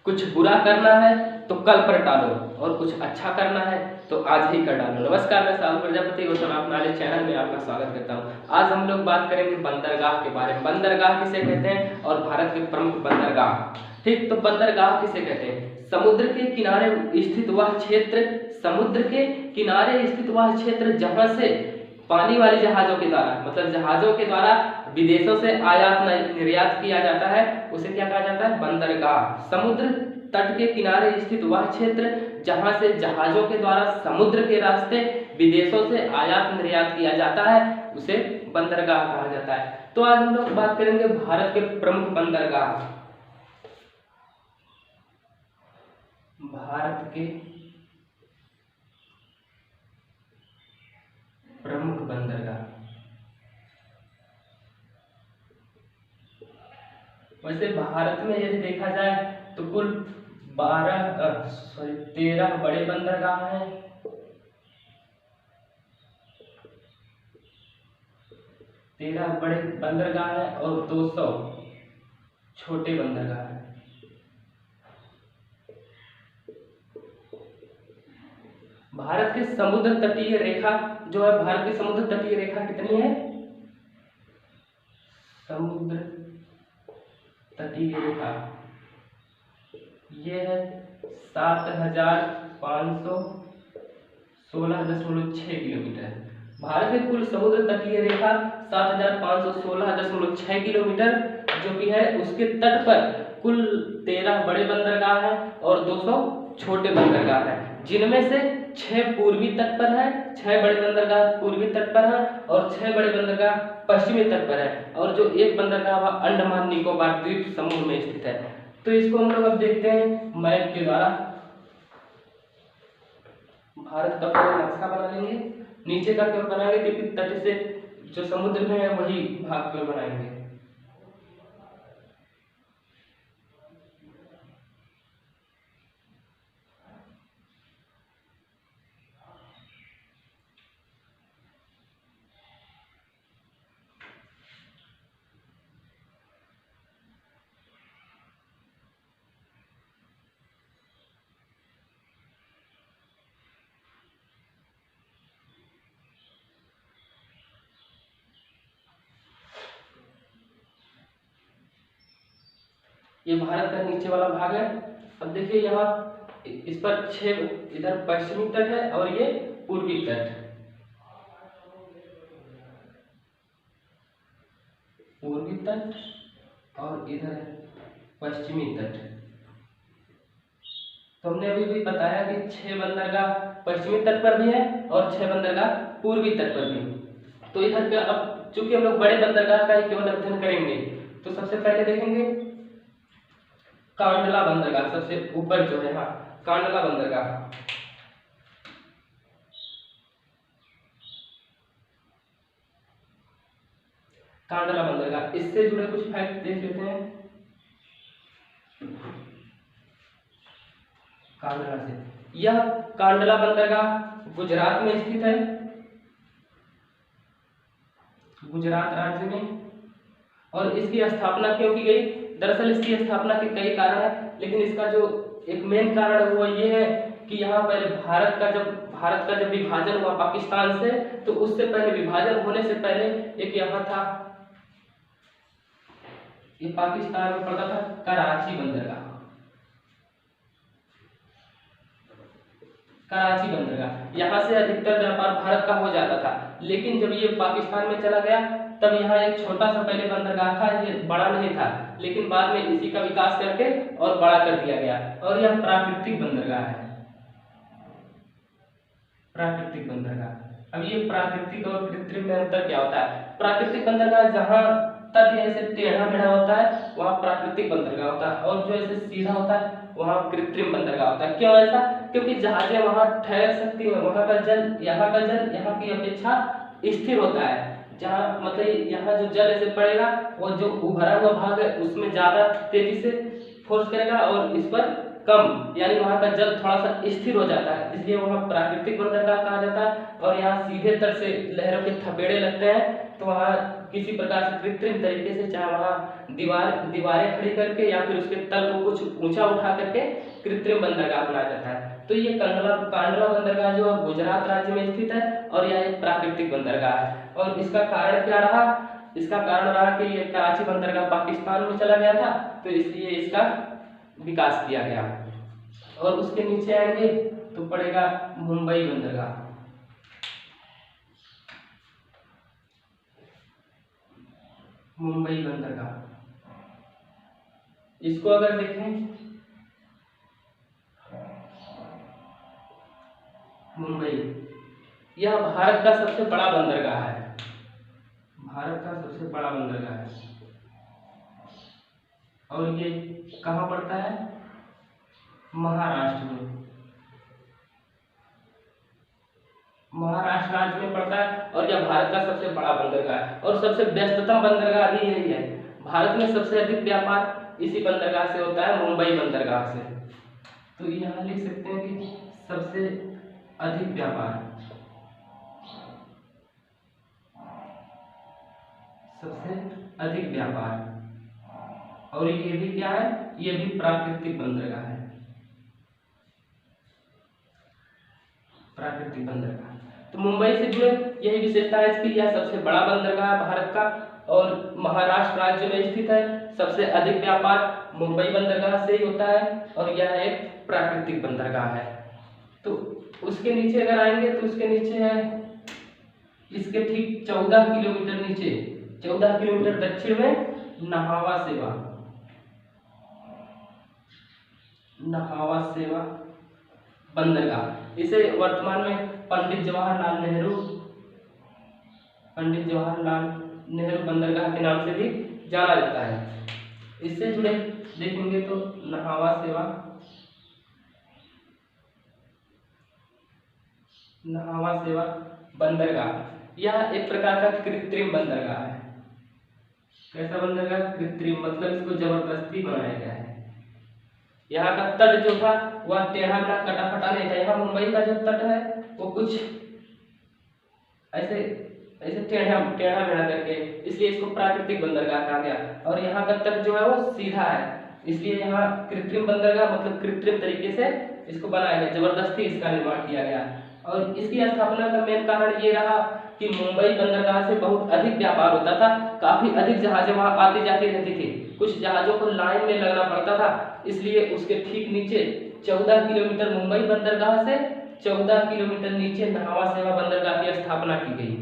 कुछ बुरा करना है तो कल पर टालो और कुछ अच्छा करना है तो आज ही कर डालो। नमस्कार, मैं साहू प्रजापति और आप हमारे चैनल में आपका स्वागत करता हूं। आज हम लोग बात करेंगे बंदरगाह के बारे में। बंदरगाह किसे कहते हैं और भारत के प्रमुख बंदरगाह। ठीक, तो बंदरगाह किसे कहते हैं? समुद्र के किनारे स्थित वह क्षेत्र, समुद्र के किनारे स्थित वह क्षेत्र जहां से पानी वाले जहाजों के द्वारा, मतलब जहाजों के द्वारा विदेशों से आयात निर्यात किया जाता है, उसे क्या कहा जाता है? बंदरगाह। समुद्र तट के किनारे स्थित वह क्षेत्र जहां से जहाजों के द्वारा समुद्र के रास्ते विदेशों से आयात निर्यात किया जाता है, उसे बंदरगाह कहा जाता है। तो आज हम लोग बात करेंगे भारत के प्रमुख बंदरगाह। भारत के प्रमुख बंदरगाह। वैसे भारत में यदि देखा जाए तो कुल 13 बड़े बंदरगाह हैं, 13 बड़े बंदरगाह हैं और 200 छोटे बंदरगाह हैं। भारत की समुद्र तटीय रेखा जो है, भारत की समुद्र तटीय रेखा कितनी है? समुद्र तटीय रेखा ये है 7516.6 किलोमीटर। भारत की कुल समुद्र तटीय रेखा 7516.6 किलोमीटर जो कि है, उसके तट पर कुल 13 बड़े बंदरगाह हैं और 200 छोटे बंदरगाह हैं, जिनमें से 6 पूर्वी तट पर है, 6 बड़े बंदरगाह पूर्वी तट पर है और 6 बड़े बंदरगाह पश्चिमी तट पर है, और जो एक बंदरगाह वह अंडमान निकोबार द्वीप समूह में स्थित है। तो इसको हम लोग अब देखते हैं मैप के द्वारा। भारत का पूरा नक्शा बना लेंगे, नीचे का केवल बनाएंगे क्योंकि तट से जो समुद्र में है वही भाग केवल बनाएंगे। ये भारत का नीचे वाला भाग है। अब देखिए यहाँ इस पर 6, इधर पश्चिमी तट है और ये पूर्वी तट, पूर्वी तट और इधर पश्चिमी तट। तो हमने अभी भी बताया कि 6 बंदरगाह पश्चिमी तट पर भी है और 6 बंदरगाह पूर्वी तट पर भी। तो इधर का अब चूंकि हम लोग बड़े बंदरगाह का ही केवल अध्ययन करेंगे, तो सबसे पहले देखेंगे कांडला बंदरगाह, सबसे ऊपर जो है, हाँ, कांडला बंदरगाह। कांडला बंदरगाह, इससे जुड़े कुछ फैक्ट देख लेते हैं। कांडला से, यह कांडला बंदरगाह गुजरात में स्थित है, गुजरात राज्य में। और इसकी स्थापना क्यों की गई? दरअसल इसकी स्थापना के कई कारण है, लेकिन इसका जो एक मेन कारण है वो ये है कि यहाँ पहले भारत का जब विभाजन हुआ पाकिस्तान से, तो उससे पहले, विभाजन होने से पहले एक यहाँ था, ये पाकिस्तान में पड़ता था, कराची बंदरगाह। कराची बंदरगाह, यहाँ से अधिकतर व्यापार भारत का हो जाता था, लेकिन जब ये पाकिस्तान में चला गया तब यहाँ एक छोटा सा पहले बंदरगाह था, ये बड़ा नहीं था, लेकिन बाद में इसी का विकास करके और बड़ा कर दिया गया। और यह प्राकृतिक बंदरगाह है, प्राकृतिक बंदरगाह। अब ये प्राकृतिक और कृत्रिम में अंतर क्या होता है? प्राकृतिक बंदरगाह जहाँ तट ऐसे टेढ़ा मेढ़ा होता है वहाँ प्राकृतिक बंदरगाह होता है, और जो ऐसे सीधा होता है वहाँ कृत्रिम बंदरगाह होता है। क्यों ऐसा? क्योंकि जहाजें वहाँ ठहर सकती हैं, वहाँ का जल यहाँ की अपेक्षा स्थिर होता है। जहाँ मतलब यहाँ जो जल ऐसे पड़ेगा वो जो उभरा हुआ भाग है उसमें ज्यादा तेजी से फोर्स करेगा और इस पर कम, यानी वहाँ का जल थोड़ा सा स्थिर हो जाता है, इसलिए वहाँ प्राकृतिक बंदरगाह कहा जाता है। और यहाँ सीधे तट से लहरों के थपेड़े लगते हैं तो वहाँ किसी प्रकार से कृत्रिम तरीके से, चाहे वहाँ दीवारें खड़ी करके या फिर उसके तल को कुछ ऊंचा उठा करके कृत्रिम बंदरगाह बनाया जाता है। तो ये कांडला बंदरगाह जो गुजरात राज्य में स्थित है और यह एक प्राकृतिक बंदरगाह है। और इसका कारण क्या रहा? इसका कारण रहा कि ये कराची बंदरगाह पाकिस्तान में चला गया था, तो इसलिए इसका विकास किया गया। और उसके नीचे आएंगे तो पड़ेगा मुंबई बंदरगाह। मुंबई बंदरगाह, इसको अगर देखें, मुंबई यह भारत का सबसे बड़ा बंदरगाह है। भारत का सबसे बड़ा बंदरगाह है। और ये कहाँ पड़ता है? महाराष्ट्र में। महाराष्ट्र राज्य में पड़ता है और यह भारत का सबसे बड़ा बंदरगाह है और सबसे व्यस्ततम बंदरगाह भी यही है। भारत में सबसे अधिक व्यापार इसी बंदरगाह से होता है, मुंबई बंदरगाह से। तो यहाँ लिख सकते हैं कि सबसे अधिक व्यापार, सबसे अधिक व्यापार। और ये भी क्या है? ये भी प्राकृतिक बंदरगाह है, प्राकृतिक बंदरगाह। तो मुंबई से जुड़े यही विशेषता है इसकी, यह सबसे बड़ा बंदरगाह है भारत का और महाराष्ट्र राज्य में स्थित है। सबसे अधिक व्यापार मुंबई बंदरगाह से ही होता है और यह एक प्राकृतिक बंदरगाह है। तो उसके नीचे अगर आएंगे तो उसके नीचे है, इसके ठीक 14 किलोमीटर नीचे, 14 किलोमीटर दक्षिण में नहावा सेवा, नहावा सेवा बंदरगाह। इसे वर्तमान में पंडित जवाहरलाल नेहरू बंदरगाह के नाम से भी जाना जाता है। इससे जुड़े देखेंगे तो नहावा सेवा बंदरगाह, यह एक प्रकार का कृत्रिम बंदरगाह है। कैसा बंदरगाह? कृत्रिम, मतलब इसको जबरदस्ती बनाया गया है। यहाँ का तट जो था वह टेढ़ा मेढ़ा कटा फटा नहीं था। यहाँ मुंबई का जो तट है वो कुछ ऐसे टेढ़ा मेढ़ा करके, इसलिए इसको प्राकृतिक बंदरगाह कहा गया। और यहाँ का तट जो है वो सीधा है, इसलिए यहाँ कृत्रिम बंदरगाह, मतलब कृत्रिम तरीके से इसको बनाया गया, जबरदस्ती इसका निर्माण किया गया। और इसकी स्थापना का मेन कारण ये रहा कि मुंबई बंदरगाह से बहुत अधिक व्यापार होता था, काफी अधिक जहाजें वहां आती जाती रहती थी, कुछ जहाजों को लाइन में लगना पड़ता था, इसलिए उसके ठीक नीचे 14 किलोमीटर मुंबई बंदरगाह से 14 किलोमीटर नीचे नहावा सेवा बंदरगाह की स्थापना की गई।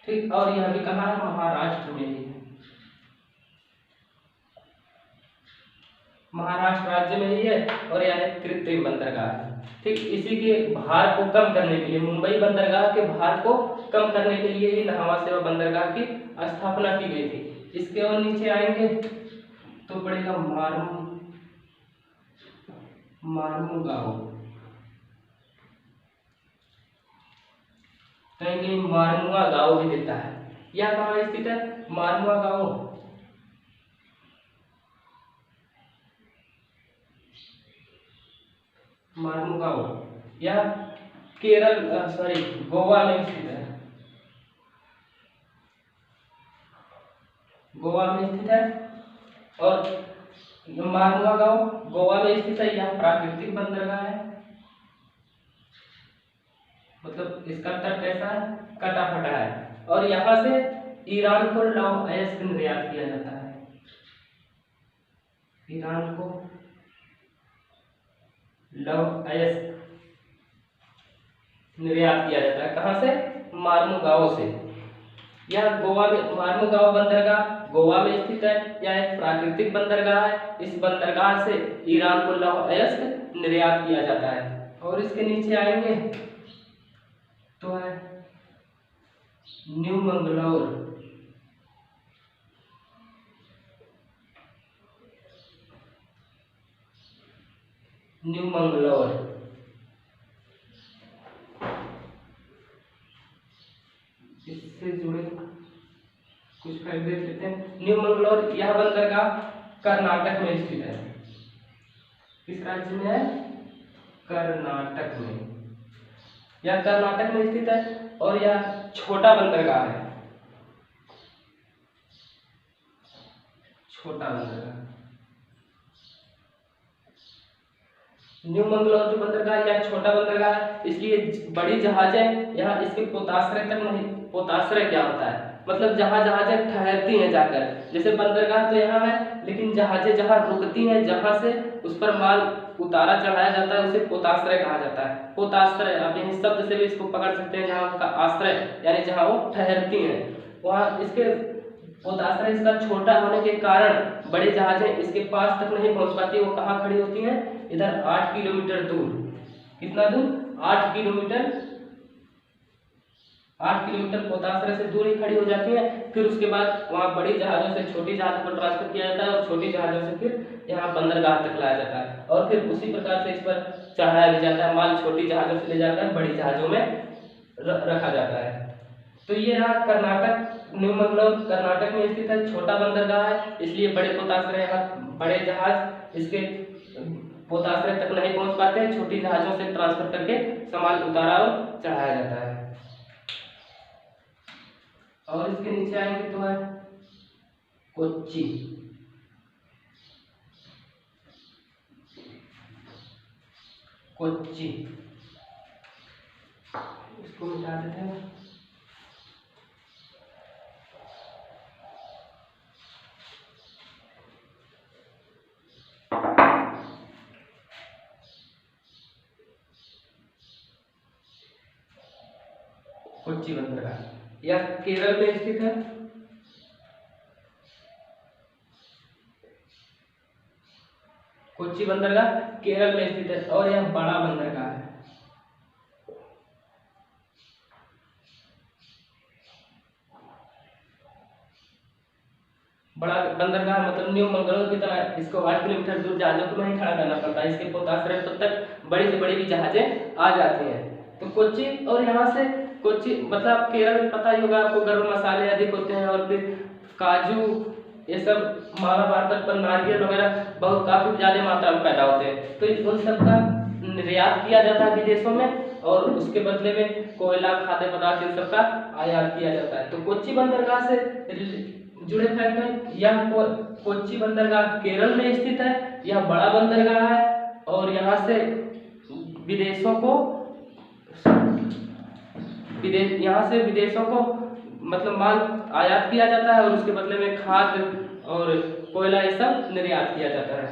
ठीक, और यह भी कहाँ है? महाराष्ट्र में ही, महाराष्ट्र राज्य में ही है और यह एक कृत्रिम बंदरगाह है। ठीक, इसी के भार को कम करने के लिए, मुंबई बंदरगाह के भार को कम करने के लिए ही नहावा सेवा बंदरगाह की स्थापना की गई थी। इसके और नीचे आएंगे तो पड़ेगा मार्मुगांव। कहीं मारमुआ गांव भी देता है। यह कहाँ स्थित है? मारमुआ गांव। मारमुगांव यह केरल गोवा में स्थित है, गोवा में स्थित है। और मारमुआ गांव गोवा में स्थित है। यह प्राकृतिक बंदरगाह है, मतलब इसका तट कैसा है? कटा फटा है। और यहाँ से ईरान को लौह अयस्क निर्यात किया जाता है, ईरान को लौह अयस्क निर्यात किया जाता है। कहाँ से? मार्मुगांव से। यह गोवा में, मार्मुगांव बंदरगाह गोवा में स्थित है। यह एक प्राकृतिक बंदरगाह है। इस बंदरगाह से ईरान को लौह अयस्क निर्यात किया जाता है। और इसके नीचे आएंगे तो है न्यू मंगलौर, न्यू मंगलौर। इससे जुड़े कुछ फैक्ट देख लेते हैं। न्यू मंगलौर यह बंदरगाह कर्नाटक में स्थित है। किस राज्य में है? कर्नाटक में। यह कर्नाटक में स्थित है और यह छोटा बंदरगाह है। छोटा बंदरगाह। न्यू मंगलौर जो बंदरगाह या छोटा बंदरगाह है, इसलिए बड़ी जहाजें यहाँ इसके पोताश्रय तक नहीं। पोताश्रय क्या होता है, मतलब जहाँ जहाजें ठहरती हैं जाकर, जैसे बंदरगाह तो यहाँ है, लेकिन जहाजें जहाँ रुकती हैं, जहाँ से उस पर माल उतारा चढ़ाया जाता है, उसे पोताश्रय कहा जाता है। पोताश्रय आप यही शब्द से भी इसको पकड़ सकते हैं, जहाँ उनका आश्रय यानी जहाँ वो ठहरती हैं वहाँ। इसके पोताश्रय इसका छोटा होने के कारण बड़ी जहाजें इसके पास तक नहीं पहुंच पाती। वो कहाँ खड़ी होती हैं, इधर 8 किलोमीटर दूर। कितना दूर, 8 किलोमीटर। 8 किलोमीटर पोताश्रय से दूर ही खड़ी हो जाती है। फिर उसके बाद वहाँ बड़ी जहाजों से छोटी जहाजों पर ट्रांसफर किया जाता है और छोटी जहाजों से फिर यहाँ बंदरगाह तक लाया जाता है और फिर उसी प्रकार से इस पर चढ़ाया भी जाता है। माल छोटी जहाजों से ले जाकर बड़ी जहाजों में रखा जाता है। तो ये रहा कर्नाटक। न्यू मंगलौर कर्नाटक में स्थित है, छोटा बंदरगाह है, इसलिए बड़े पोताश्रय यहाँ बड़े जहाज इसके पोताश्रय तक नहीं पहुंच पाते हैं। छोटी जहाजों से ट्रांसफर करके सामान उतारा और चढ़ाया जाता है। और इसके नीचे आएंगे तो है कोच्चि। कोच्चि इसको मिटा देते हैं। कोच्चि बंदरगाह यह केरल में स्थित है। कोच्चि बंदरगाह केरल में स्थित है और यह बड़ा बंदरगाह है। बड़ा बंदरगाह मतलब न्यू मंगलौर की तरह इसको 8 किलोमीटर दूर जहाजों को नहीं खड़ा करना पड़ता। इसके पोताश्रय तक बड़ी से बड़ी भी जहाजें आ जाती हैं। तो कोच्चि और यहाँ से कोच्चि मतलब केरल में पता ही होगा आपको, गर्म मसाले अधिक होते हैं और फिर काजू ये सब महाभारत तट पर नारियल वगैरह बहुत काफी ज्यादा मात्रा में पैदा होते हैं। तो उन सब का निर्यात किया जाता है विदेशों में और उसके बदले में कोयला, खाद्य पदार्थ इन सब का आयात किया जाता है। तो कोच्चि बंदरगाह से जुड़े फैक्ट है, यह कोच्चि बंदरगाह केरल में स्थित है। यह बड़ा बंदरगाह है और यहाँ से विदेशों को मतलब माल आयात किया जाता है और उसके बदले में खाद्य और कोयला ये सब निर्यात किया जाता है।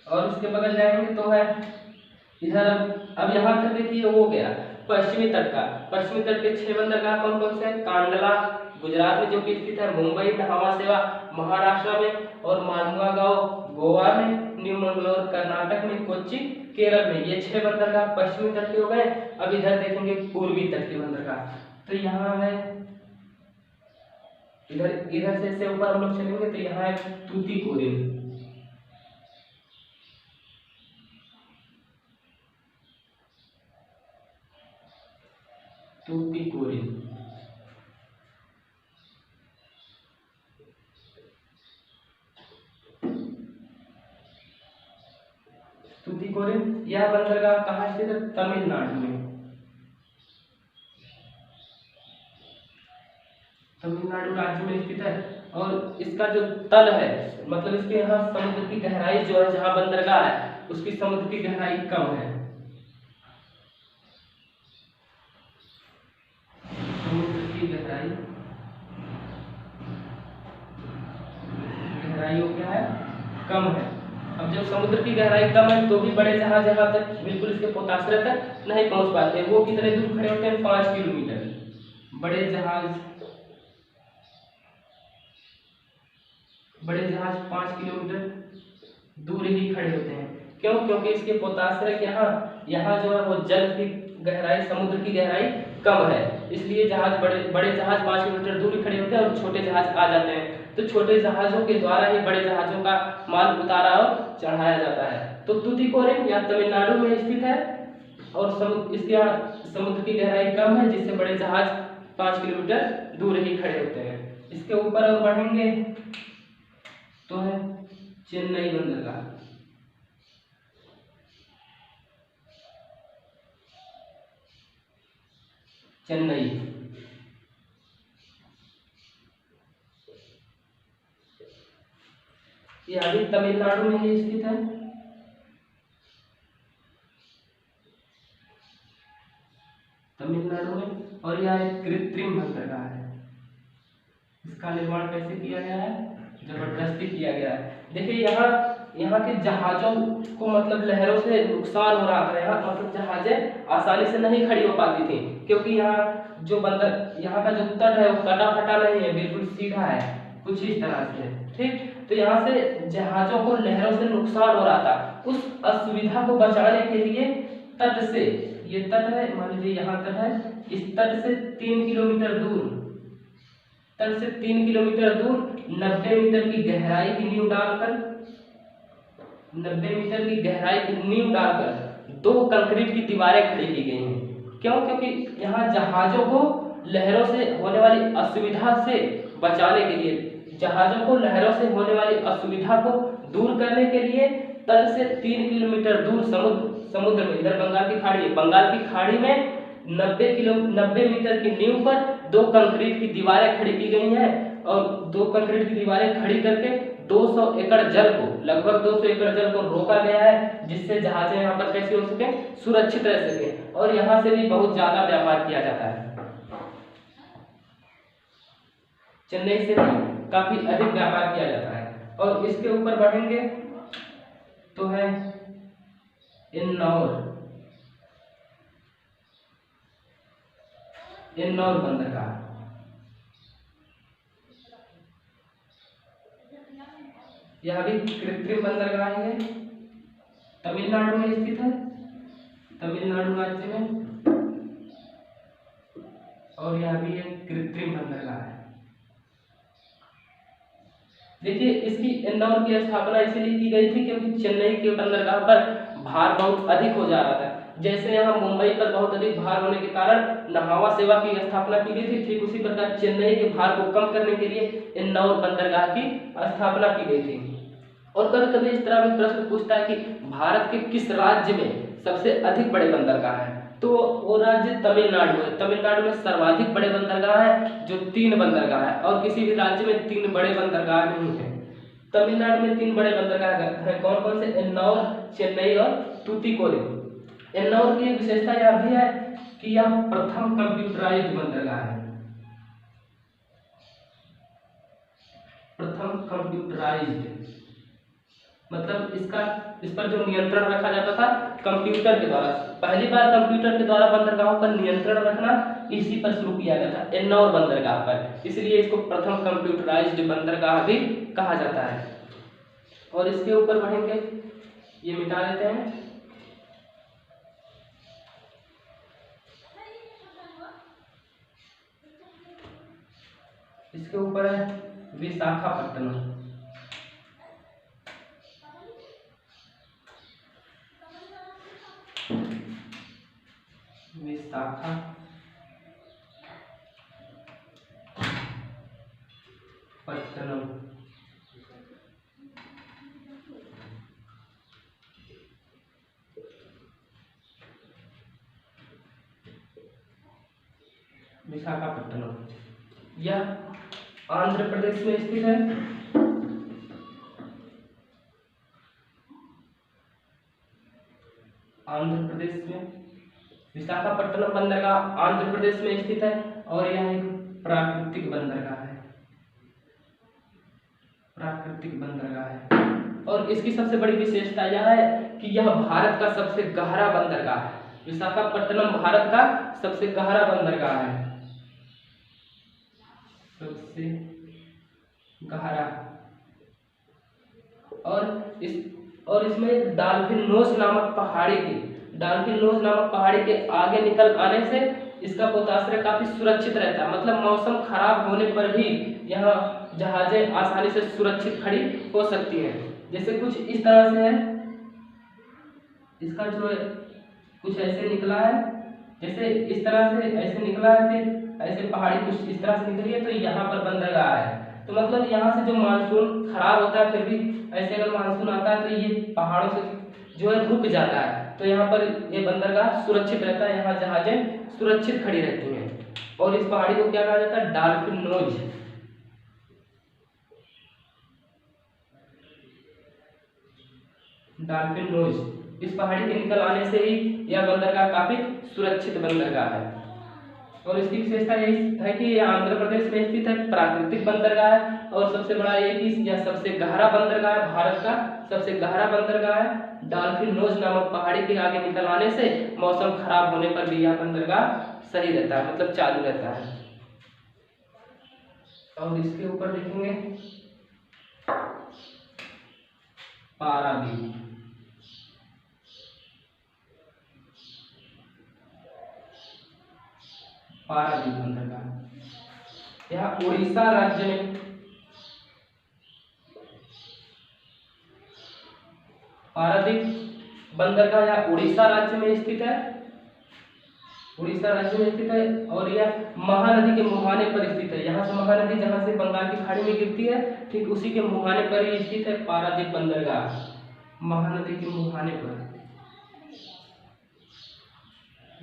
और उसके बगल जाएंगे तो है इधर। अब यहाँ तक देखिए हो गया पश्चिमी तट का। पश्चिमी तट के 6 बंदरगाह कौन कौन से हैं, कांडला गुजरात में जो कि स्थित है, मुंबई नहावा सेवा महाराष्ट्र में और मालुआगांव गोवा में, न्यू मंगलौर कर्नाटक में, कोच्चि केरल में। ये 6 बंदरगाह पश्चिमी तट के हो गए। अब इधर देखेंगे पूर्वी तट के बंदरगाह। तो यहाँ है इधर से ऊपर हम लोग चलेंगे तो यहाँ है तूतीकोरिन। तूतीकोरिन तूतीकोरिन यह बंदरगाह कहाँ स्थित है, तमिलनाडु में। तमिलनाडु राज्य में स्थित है और इसका जो तल है मतलब इसके यहाँ समुद्र की गहराई जो है, जहाँ बंदरगाह है उसकी समुद्र की गहराई कम है। समुद्र की गहराई क्या है, कम है। अब जब समुद्र की गहराई कम है तो भी बड़े जहाज यहाँ तक बिल्कुल इसके पोताश्रय तक नहीं पहुंच पाते। वो कितने दूर खड़े होते हैं, 5 किलोमीटर। बड़े जहाज 5 किलोमीटर दूर ही खड़े होते हैं। क्यों, क्योंकि इसके पोताश्रय यहाँ जो है वो जल की गहराई, समुद्र की गहराई कम है, इसलिए बड़े जहाज 5 किलोमीटर दूर ही खड़े होते हैं और छोटे जहाज आ जाते हैं। तो छोटे जहाजों के द्वारा ही बड़े जहाजों का माल उतारा और चढ़ाया जाता है। तो तूतीकोरिन या तमिलनाडु में स्थित है और इसके यहाँ समुद्र की गहराई कम है, जिससे बड़े जहाज 5 किलोमीटर दूर ही खड़े होते हैं। इसके ऊपर और बढ़ेंगे तो है चेन्नई बंदरगाह। चेन्नई यह भी तमिलनाडु में ही स्थित है। तमिलनाडु में। और यह एक कृत्रिम बंदरगाह है। इसका निर्माण कैसे किया गया है? जबरदस्ती किया गया है। देखिए यहाँ के जहाजों को मतलब लहरों से नुकसान हो रहा था। यहाँ मतलब जहाजें आसानी से नहीं खड़ी हो पाती थी, क्योंकि यहाँ का जो तट है वो कटा फटा नहीं है, बिल्कुल सीधा है, कुछ इस तरह से। ठीक, तो यहाँ से जहाजों को लहरों से नुकसान हो रहा था। उस असुविधा को बचाने के लिए तट से, ये तट है, मान लीजिए यहाँ तट है, इस तट से 3 किलोमीटर दूर, तट से 3 किलोमीटर दूर 90 मीटर की गहराई की नींव डालकर 90 मीटर की गहराई की नींव डालकर 2 कंक्रीट की दीवारें खड़ी की गई हैं। क्यों? क्योंकि यहाँ जहाजों को लहरों से होने वाली असुविधा से बचाने के लिए, जहाजों को लहरों से होने वाली असुविधा को दूर करने के लिए तट से 3 किलोमीटर दूर समुद्र में, इधर बंगाल की खाड़ी है, बंगाल की खाड़ी में 90 मीटर की नींव पर 2 कंक्रीट की दीवारें खड़ी की गई हैं। और 2 कंक्रीट की दीवारें खड़ी करके 200 एकड़ जल को, लगभग 200 एकड़ जल को रोका गया है, जिससे जहाजें यहाँ पर कैसे हो सके, सुरक्षित रह सके। और यहाँ से भी बहुत ज्यादा व्यापार किया जाता है, चेन्नई से भी काफी अधिक व्यापार किया जाता है। और इसके ऊपर बढ़ेंगे तो है इन्नौर बंदरगाह। यह भी कृत्रिम बंदरगाह है, तमिलनाडु में स्थित है, तमिलनाडु राज्य में। और यह भी एक कृत्रिम बंदरगाह है। देखिए, इसकी इंदौर की स्थापना इसलिए की गई थी क्योंकि चेन्नई के बंदरगाह पर भार बहुत अधिक हो जा रहा था। जैसे यहाँ मुंबई पर बहुत अधिक भार होने के कारण नहावा सेवा की स्थापना की गई थी, ठीक उसी प्रकार चेन्नई के भार को कम करने के लिए इंदौर बंदरगाह की स्थापना की गई थी। और कभी कभी इस तरह में प्रश्न पूछता है कि भारत के किस राज्य में सबसे अधिक बड़े बंदरगाह हैं, तो वो राज्य तमिलनाडु है। तमिलनाडु में सर्वाधिक बड़े बंदरगाह है, जो 3 बंदरगाह है, और किसी भी राज्य में 3 बड़े बंदरगाह नहीं है। तमिलनाडु में 3 बड़े बंदरगाह है। कौन कौन से? इंदौर, चेन्नई और तूतीकोरिन। इंदौर की विशेषता यह भी है कि यह प्रथम कंप्यूटराइज्ड बंदरगाह है, प्रथम कंप्यूटराइज्ड, मतलब इस पर जो नियंत्रण रखा जाता था कंप्यूटर के द्वारा। पहली बार कंप्यूटर के द्वारा बंदरगाहों पर नियंत्रण रखना इसी पर शुरू किया गया था, इंदौर बंदरगाह पर, इसलिए इसको प्रथम कंप्यूटराइज्ड बंदरगाह भी कहा जाता है। और इसके ऊपर बढ़ेंगे, ये मिटा देते हैं। इसके ऊपर है विशाखापट्टनम। विशाखापट्टनम। विशाखापट्टनम यह आंध्र प्रदेश में स्थित है। आंध्र प्रदेश में विशाखापट्टनम बंदरगाह आंध्र प्रदेश में स्थित है। और यह एक प्राकृतिक बंदरगाह है, प्राकृतिक बंदरगाह है। और इसकी सबसे बड़ी विशेषता यह है कि यह भारत का सबसे गहरा बंदरगाह है। विशाखापट्टनम भारत का सबसे गहरा बंदरगाह है, सबसे गहरा। और इसमें डाल्फिन नोज नामक पहाड़ी के आगे निकल आने से इसका पोताश्रय काफी सुरक्षित रहता है। मतलब मौसम खराब होने पर भी यहाँ जहाजें आसानी से सुरक्षित खड़ी हो सकती हैं। जैसे कुछ इस तरह से है, इसका जो कुछ ऐसे निकला है, जैसे इस तरह से ऐसे निकला है, फिर ऐसे पहाड़ी कुछ इस तरह से निकली है, तो यहाँ पर बंदरगाह है। तो मतलब यहाँ से जो मानसून खराब होता है, फिर भी ऐसे अगर मानसून आता है तो ये पहाड़ों से जो है रुक जाता है, तो यहाँ पर ये बंदरगाह सुरक्षित रहता है, यहाँ जहाजें सुरक्षित खड़ी रहती हैं। और इस पहाड़ी को क्या कहा जाता है? Dolphin nose. Dolphin nose. इस पहाड़ी के निकल आने से ही यह बंदरगाह काफी सुरक्षित बंदरगाह है। और इसकी विशेषता यही है कि यह आंध्र प्रदेश में स्थित है, प्राकृतिक बंदरगाह है और सबसे बड़ा ये कि यह सबसे गहरा बंदरगाह है, भारत का सबसे गहरा बंदरगाह है। डॉल्फिन नोज नामक पहाड़ी के आगे निकल आने से मौसम खराब होने पर भी यह बंदरगाह सही रहता है, मतलब चालू रहता है। और इसके ऊपर देखेंगे पारादीप। पारादीप बंदरगाह यह उड़ीसा राज्य में, पारादीप बंदरगाह यह उड़ीसा राज्य में स्थित है, उड़ीसा राज्य में स्थित है। और यह महानदी के मुहाने पर स्थित है। यहाँ से महानदी जहाँ से बंगाल की खाड़ी में गिरती है, ठीक उसी के मुहाने पर ही स्थित है पारादीप बंदरगाह, महानदी के मुहाने पर,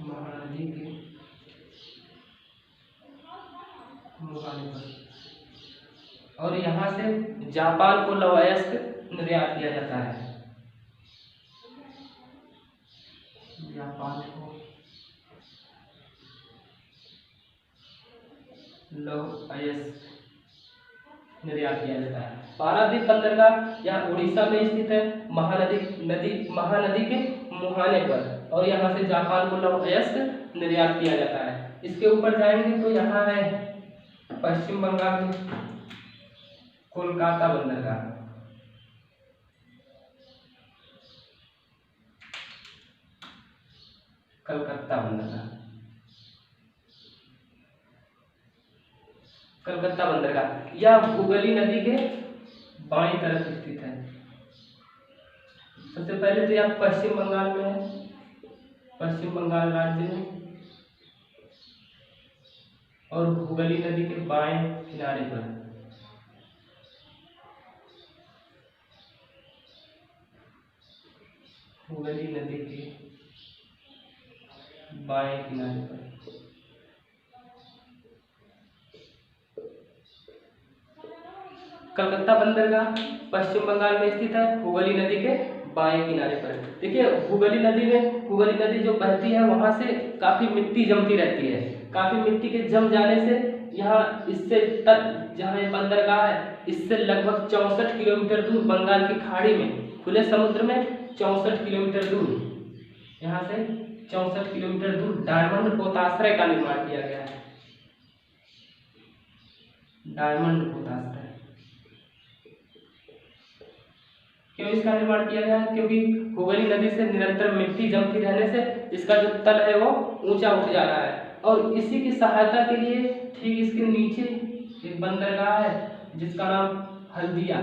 महानदी के मुहाने पर। और यहाँ से जापान को लवयस्क निर्यात किया जाता है, जापान को लौह अयस्क निर्यात किया जाता है। पारादीप बंदरगाह यह उड़ीसा में स्थित है, महानदी के मुहाने पर। और यहाँ से जापान को लौह अयस्क निर्यात किया जाता है। इसके ऊपर जाएंगे तो यहाँ है पश्चिम बंगाल में कोलकाता बंदरगाह, कलकत्ता बंदरगाह, कलकत्ता बंदरगाह यह हुगली नदी के बाईं तरफ स्थित है। सबसे पहले तो यह पश्चिम बंगाल में है, पश्चिम बंगाल राज्य में, और हुगली नदी के बाएं किनारे पर, हुगली नदी के बाएं किनारे पर। कलकत्ता बंदरगाह पश्चिम बंगाल में स्थित है, हुगली नदी के बाएं किनारे पर। देखिए हुगली नदी में, हुगली नदी जो बहती है वहां से काफी मिट्टी जमती रहती है। काफी मिट्टी के जम जाने से यहाँ इससे तक जहाँ ये बंदरगाह है, इससे लगभग 64 किलोमीटर दूर बंगाल की खाड़ी में, खुले समुद्र में 64 किलोमीटर दूर, यहाँ से 64 किलोमीटर दूर डायमंड पोताश्रय का निर्माण किया गया है, डायमंड पोताश्रय। क्यों इसका निर्माण किया गया है? क्योंकि हुगली नदी से निरंतर मिट्टी जमती रहने से इसका जो तल है वो ऊंचा उठ जा रहा है। और इसी की सहायता के लिए ठीक इसके नीचे एक बंदरगाह है जिसका नाम हल्दिया।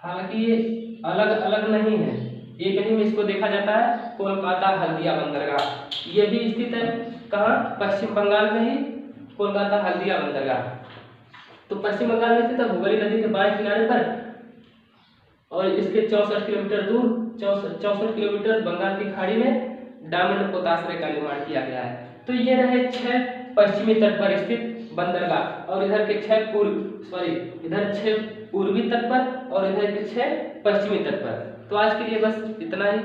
हालांकि ये अलग अलग नहीं है, एक ही में इसको देखा जाता है, कोलकाता हल्दिया बंदरगाह। ये भी स्थित है कहाँ? पश्चिम बंगाल में ही कोलकाता हल्दिया बंदरगाह। तो पश्चिम बंगाल में स्थित है, हुगली नदी के बाएं किनारे पर, और इसके 64 किलोमीटर दूर, 64 किलोमीटर बंगाल की खाड़ी में डायमंड पोताश्रय का निर्माण किया गया है। तो ये रहे 6 पश्चिमी तट पर स्थित बंदरगाह, और इधर के 6 इधर 6 पूर्वी तट पर और इधर के 6 पश्चिमी तट पर। तो आज के लिए बस इतना ही।